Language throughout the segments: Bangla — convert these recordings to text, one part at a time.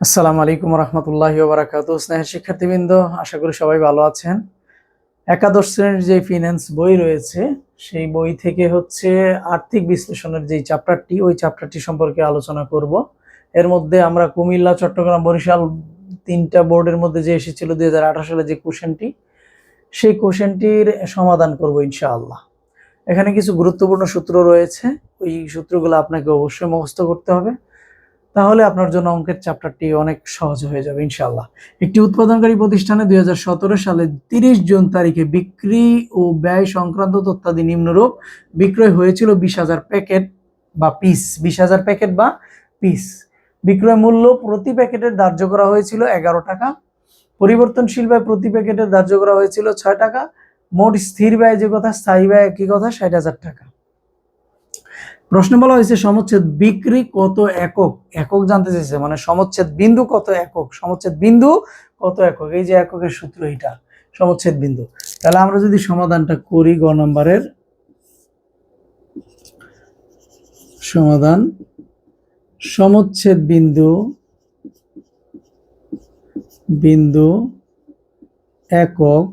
আসসালামু আলাইকুম রহমতুল্লাহি ওয়া বারাকাতুহু। স্নেহের শিক্ষার্থীবৃন্দ, আশা করি সবাই ভালো আছেন। একাদশ শ্রেণীর যে ফিন্যান্স বই রয়েছে, সেই বই থেকে হচ্ছে আর্থিক বিশ্লেষণের যে চ্যাপ্টারটি, ওই চ্যাপ্টারটি সম্পর্কে আলোচনা করব। এর মধ্যে আমরা কুমিল্লা, চট্টগ্রাম, বরিশাল তিনটা বোর্ডের মধ্যে যে এসেছিল 2018 সালে যে কোশ্চেনটি, সেই কোশ্চেনটির সমাধান করব ইনশাআল্লাহ। এখানে কিছু গুরুত্বপূর্ণ সূত্র রয়েছে, ওই সূত্রগুলো আপনাকে অবশ্যই মুখস্থ করতে হবে, তাহলে আপনার জন্য অঙ্কের চ্যাপ্টারটি অনেক সহজ হয়ে যাবে ইনশাআল্লাহ। একটি উৎপাদনকারী প্রতিষ্ঠানে 2017 সালে 30 জুন তারিখে বিক্রি ও ব্যয় সংক্রান্ত তথ্যাদি নিম্নরূপ: বিক্রয় হয়েছিল 20,000 প্যাকেট বা পিস, 20,000 প্যাকেট বা পিস। বিক্রয় মূল্য প্রতি প্যাকেটের ধার্য করা হয়েছিল 11 টাকা। পরিবর্তনশীল ব্যয় প্রতি প্যাকেটের ধার্য করা হয়েছিল 6 টাকা। মোট স্থির ব্যয় যে কথা, স্থায়ী ব্যয় একই কথা, 60,000 টাকা। প্রশ্নে বলা হয়েছে সমচ্ছেদ বিক্রি কত একক, একক জানতে চাইছে, মানে সমচ্ছেদ বিন্দু কত একক, সমচ্ছেদ বিন্দু কত একক, এই যে এককের সূত্র এটা সমচ্ছেদ বিন্দু। তাহলে আমরা যদি সমাধানটা করি, গ নম্বরের সমাধান, সমচ্ছেদ বিন্দু বিন্দু একক,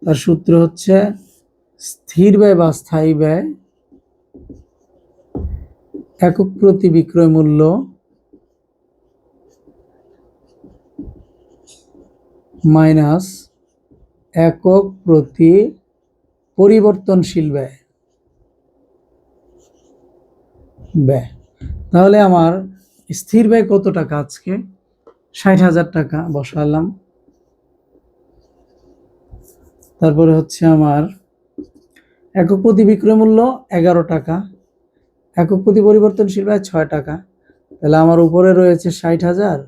তার সূত্র হচ্ছে স্থির ব্যয় বা স্থায়ী ব্যয় একক প্রতি বিক্রয় মূল্য মাইনাস একক প্রতি পরিবর্তনশীল ব্যয়। তাহলে আমার স্থির ব্যয় কত টাকা, আজকে 60,000 টাকা বসালাম। তারপরে হচ্ছে আমার একক প্রতি বিক্রয় মূল্য 11 টাকা, একক প্রতি পরিবর্তনশীল ব্যয় 6 টাকা। তাহলে আমার উপরে রয়েছে 60,000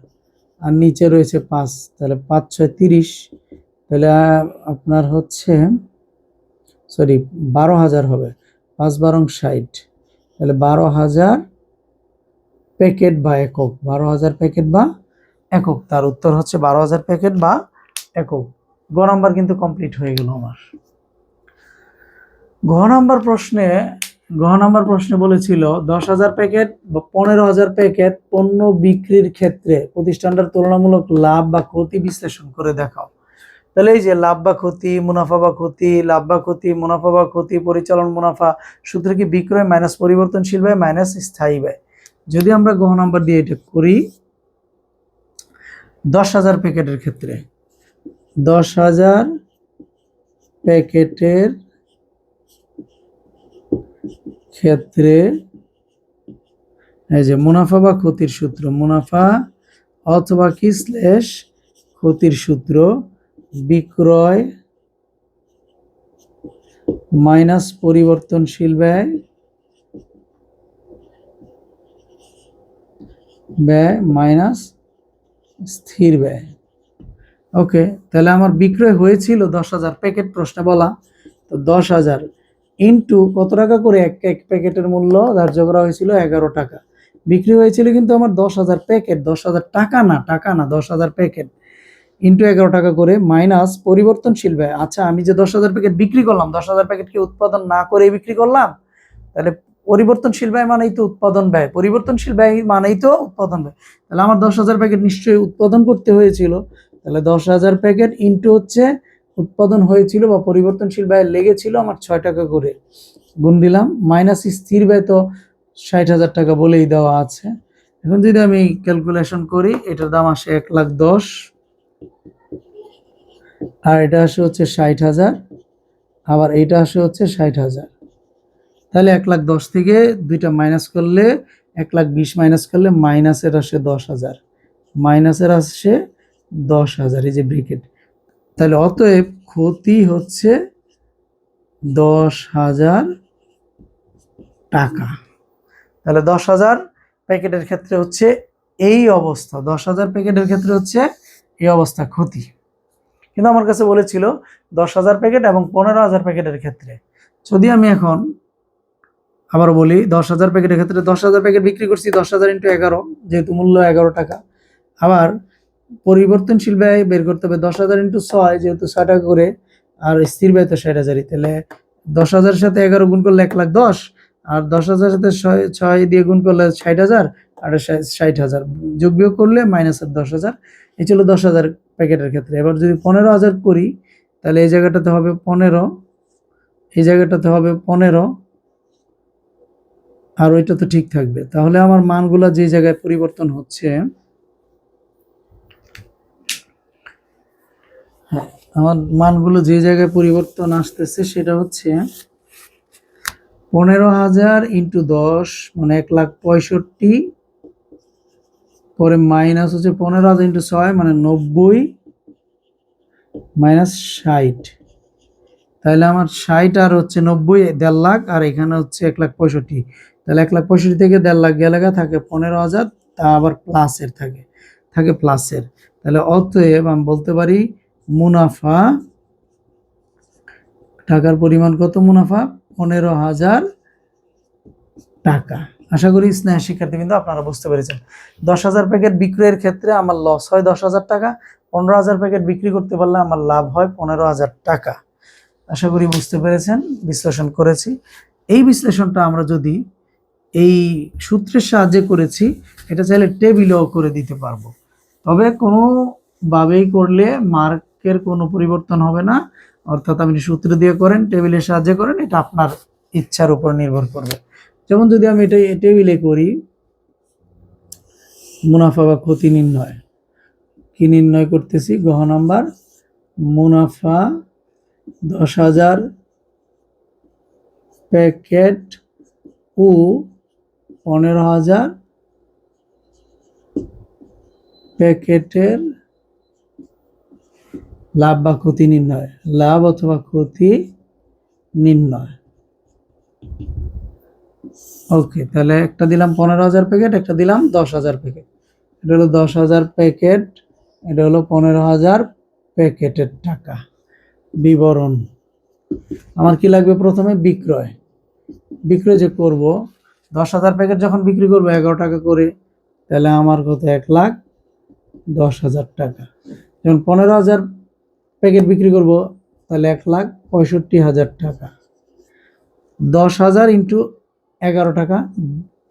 আর নিচে রয়েছে 5, তাহলে 5 6 30, তাহলে আপনার হচ্ছে 12,000 হবে, 5 12 60, তাহলে 12,000 প্যাকেট বা একক, 12,000 প্যাকেট বা একক। তার উত্তর হচ্ছে 12,000 প্যাকেট বা একক। গ নাম্বার কিন্তু কমপ্লিট হয়ে গেল আমার। ঘ নাম্বার প্রশ্নে বলেছিল 10,000 প্যাকেট বা 15,000 প্যাকেট পণ্য বিক্রির ক্ষেত্রে প্রতিষ্ঠানটার তুলনামূলক লাভ বা ক্ষতি বিশ্লেষণ করে দেখাও। তাহলে এই যে লাভ বা ক্ষতি, মুনাফা বা ক্ষতি, লাভ বা ক্ষতি, মুনাফা বা ক্ষতি, পরিচালন মুনাফা, সূত্র কি বিক্রয় মাইনাস পরিবর্তনশীল ব্যয় মাইনাস স্থায়ী ব্যয়। যদি আমরা গ নাম্বার দিয়ে এটা করি, 10,000 প্যাকেটের ক্ষেত্রে, 10,000 প্যাকেটের ক্ষেত্রে এই যে মুনাফা বা ক্ষতির সূত্র, মুনাফা অথবা কি স্ল্যাশ ক্ষতির সূত্র, বিক্রয় মাইনাস পরিবর্তনশীল ব্যয় মাইনাস স্থির ব্যয়। ওকে, তাহলে আমার বিক্রয় হয়েছিল 10,000 প্যাকেট, প্রশ্নে বলা, তো 10,000 ইন্টু কত টাকা করে, এক প্যাকেটের মূল্য ধার্য করা হয়েছিল 11 টাকা। বিক্রি হয়েছিল কিন্তু আমার 10,000 প্যাকেট, 10,000 টাকা না 10,000 প্যাকেট, ইন্টু 11 টাকা করে, মাইনাস পরিবর্তনশীল ব্যয়। আচ্ছা, আমি যে 10,000 প্যাকেট বিক্রি করলাম, 10,000 প্যাকেটকে উৎপাদন না করে বিক্রি করলাম, তাহলে পরিবর্তনশীল ব্যয় মানেই তো উৎপাদন ব্যয়, পরিবর্তনশীল ব্যয় মানেই তো উৎপাদন ব্যয়। তাহলে আমার 10,000 প্যাকেট নিশ্চয়ই উৎপাদন করতে হয়েছিল, তাহলে 10,000 প্যাকেট ইন্টু হচ্ছে উৎপাদন হয়েছিল বা পরিবর্তনশীল ব্যয় লেগেছিল আমার 6 টাকা করে, গুণ দিলাম, মাইনাস স্থির ব্যয় তো 60,000 টাকা বলেই দেওয়া আছে। এখন যদি আমি ক্যালকুলেশন করি, এটার দাম আসে 1,10,000, আর এটা আসে হচ্ছে 60,000, আবার এইটা আসে হচ্ছে 60,000। তাহলে 1,10,000 থেকে দুইটা মাইনাস করলে 1,20,000 মাইনাস করলে মাইনাসের আসে 10,000, মাইনাসের আসে 10,000, এই যে ব্রেকেট। তাহলে অতএব ক্ষতি হচ্ছে 10,000 টাকা। তাহলে 10,000 প্যাকেটের ক্ষেত্রে হচ্ছে এই অবস্থা, 10,000 প্যাকেটের ক্ষেত্রে হচ্ছে এই অবস্থা ক্ষতি। কিন্তু আমার কাছে বলেছিল 10,000 প্যাকেট এবং 15,000 প্যাকেটের ক্ষেত্রে। যদি আমি এখন আবার বলি, 10,000 প্যাকেটের ক্ষেত্রে 10,000 প্যাকেট বিক্রি করছি, 10,000 ইন্টু 11, যেহেতু মূল্য 11 টাকা। আবার পরিবর্তনশীল ব্যয় বের করতে হবে, 10,000 ইন্টু 6, যেহেতু 6 টাকা করে, আর স্থির ব্যয় তো 60,000। তাহলে 10,000 সাথে 11 গুণ করলে 1,10,000, আর 10,000 সাথে 6 দিয়ে গুণ করলে 60,000, আর 60,000 যোগ বিয়োগ করলে মাইনাসের 10,000। এই ছিল 10,000 প্যাকেটের ক্ষেত্রে। এবার যদি 15,000 করি তাহলে এই জায়গাটাতে হবে 15, এই জায়গাটাতে হবে 15, আর ওইটা তো ঠিক থাকবে। তাহলে আমার মানগুলো যে জায়গায় পরিবর্তন হচ্ছে, হ্যাঁ, আমার মানগুলো যে জায়গায় পরিবর্তন আসতেছে সেটা হচ্ছে 15,000 ইন্টু 10 মানে 1,65,000, পরে মাইনাস হচ্ছে 15,000 ইন্টু 6 মানে 90, মাইনাস 60। তাহলে আমার 60 আর হচ্ছে 90, 1.5 লাখ, আর এখানে হচ্ছে 1,65,000। তাহলে 1,65,000 থেকে 1.5 লাখ গেলে থাকে 15,000, তা আবার প্লাসের থাকে প্লাসের। তাহলে অতএব আমি বলতে পারি মুনাফা, টাকার পরিমাণ কত? মুনাফা 15,000 টাকা। আশা করি স্নেহ শিক্ষার্থীবৃন্দ আপনারা বুঝতে পেরেছেন। 10,000 প্যাকেট বিক্রয়ের ক্ষেত্রে আমার লস হয় 10,000 টাকা, 15,000 প্যাকেট বিক্রি করতে পারলে আমার লাভ হয় 15,000 টাকা। আশা করি বুঝতে পেরেছেন, বিশ্লেষণ করেছি। এই বিশ্লেষণটা আমরা যদি এই সূত্রের সাহায্যে করেছি, এটা চাইলে টেবিলেও করে দিতে পারবো, তবে কোনোভাবেই করলে মার্কের কোনো পরিবর্তন হবে না। অর্থাৎ আপনি সূত্র দিয়ে করেন, টেবিলের সাহায্যে করেন, এটা আপনার ইচ্ছার উপর নির্ভর করবে। যেমন যদি আমি এটা টেবিলে করি, মুনাফা বা ক্ষতি নির্ণয়, কি নির্ণয় করতেছি? গহ নাম্বার, মুনাফা 10,000 প্যাকেট ও 15,000 প্যাকেটের লাভ বা ক্ষতি নির্ণয়, লাভ অথবা ক্ষতি নির্ণয়। ওকে, তাহলে একটা দিলাম 15,000 প্যাকেট, একটা দিলাম 10,000 প্যাকেট। এটা হলো 10,000 প্যাকেট, এটা হলো 15,000 প্যাকেটের টাকা। বিবরণ আমার কি লাগবে? প্রথমে বিক্রয় যে করব, 10,000 প্যাকেট যখন বিক্রি করবো 11 টাকা করে, তাহলে আমার কত? 1,10,000 টাকা। যখন 15,000 প্যাকেট বিক্রি করব তাহলে 1,65,000 টাকা। 10,000 ইন্টু 11 টাকা,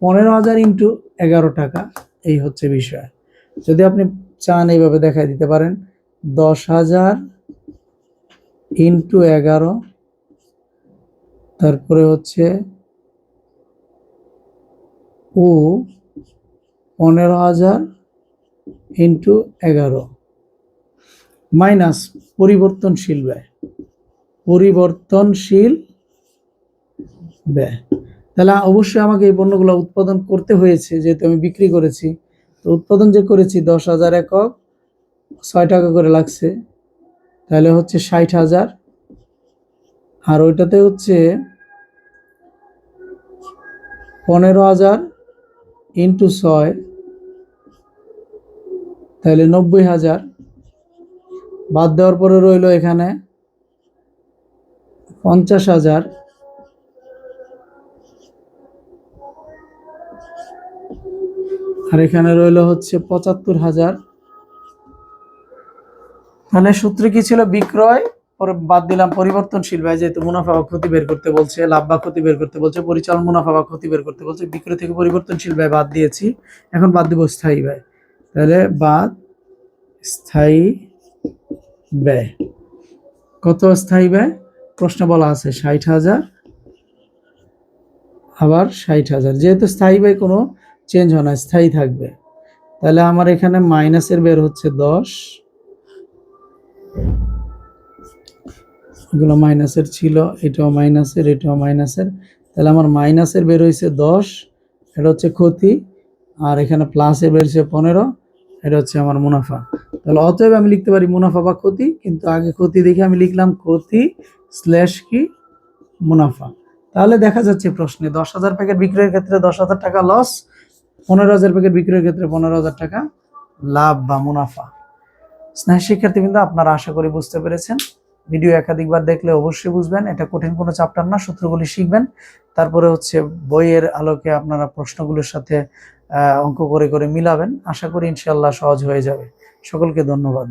15,000 ইন্টু 11 টাকা, এই হচ্ছে বিষয়। যদি আপনি চান এইভাবে দেখাই দিতে পারেন, 10,000 ইন্টু 11, তারপরে হচ্ছে ও 15,000 ইন্টু 11 মাইনাস পরিবর্তনশীল ব্যয়, তাহলে অবশ্যই আমাকে এই পণ্যগুলো উৎপাদন করতে হয়েছে, যেহেতু আমি বিক্রি করেছি। তো উৎপাদন যে করেছি 10,000 একক, 6 টাকা করে লাগছে, তাহলে হচ্ছে 60,000, আর ওইটাতে হচ্ছে 15,000 ইন্টু 6, তাহলে 90,000। বাদ দেওয়ার পরে রইল এখানে 50,000, আর এখানে রইল হচ্ছে 75,000। তাহলে সূত্র কি ছিল? বিক্রয়, পরে বাদ দিলাম পরিবর্তনশীল ব্যয়, যেহেতু মুনাফা বা ক্ষতি বের করতে বলছে, লাভ বা ক্ষতি বের করতে বলছে, পরিচালন মুনাফা বা ক্ষতি বের করতে বলছে। বিক্রয় থেকে পরিবর্তনশীল ব্যয় বাদ দিয়েছি, এখন বাদ দিব স্থায়ী ব্যয়। তাহলে বাদ স্থায়ী ব্যয়। কত স্থায়ী ব্যয়? প্রশ্নে বলা আছে 60,000, আবার 60,000। যেহেতু স্থায়ী ব্যয় কোনো চেঞ্জ হয় না, স্থায়ী থাকবে, তাহলে আমার এখানে মাইনাসের বের হচ্ছে 10, এগুলো মাইনাসের ছিল, এটাও মাইনাসের, এটাও মাইনাসের, তাহলে আমার মাইনাসের বের হয়েছে 10, এটা হচ্ছে ক্ষতি, আর এখানে প্লাসের বের হচ্ছে 15, এটা হচ্ছে আমার মুনাফা। তাহলে অতএব আমি লিখতে পারি মুনাফা বা ক্ষতি, কিন্তু আগে ক্ষতি দেখে আমি লিখলাম ক্ষতি স্ল্যাশ কি মুনাফা। তাহলে দেখা যাচ্ছে প্রশ্নে 10,000 প্যাকেট বিক্রয়ের ক্ষেত্রে 10,000 টাকা লস, 15,000 প্যাকেট বিক্রয়ের ক্ষেত্রে 15,000 টাকা লাভ বা মুনাফা। স্নেহ শিক্ষার্থীবৃন্দ, আপনারা আশা করি বুঝতে পেরেছেন। ভিডিও একাধিকবার দেখলে অবশ্যই বুঝবেন, এটা কঠিন কোনো চ্যাপ্টার না, সূত্রগুলি শিখবেন, তারপরে হচ্ছে বইয়ের আলোকে আপনারা প্রশ্নগুলোর সাথে অঙ্ক করে করে মিলাবেন। আশা করি ইনশাআল্লাহ সহজ হয়ে যাবে। সকলকে ধন্যবাদ।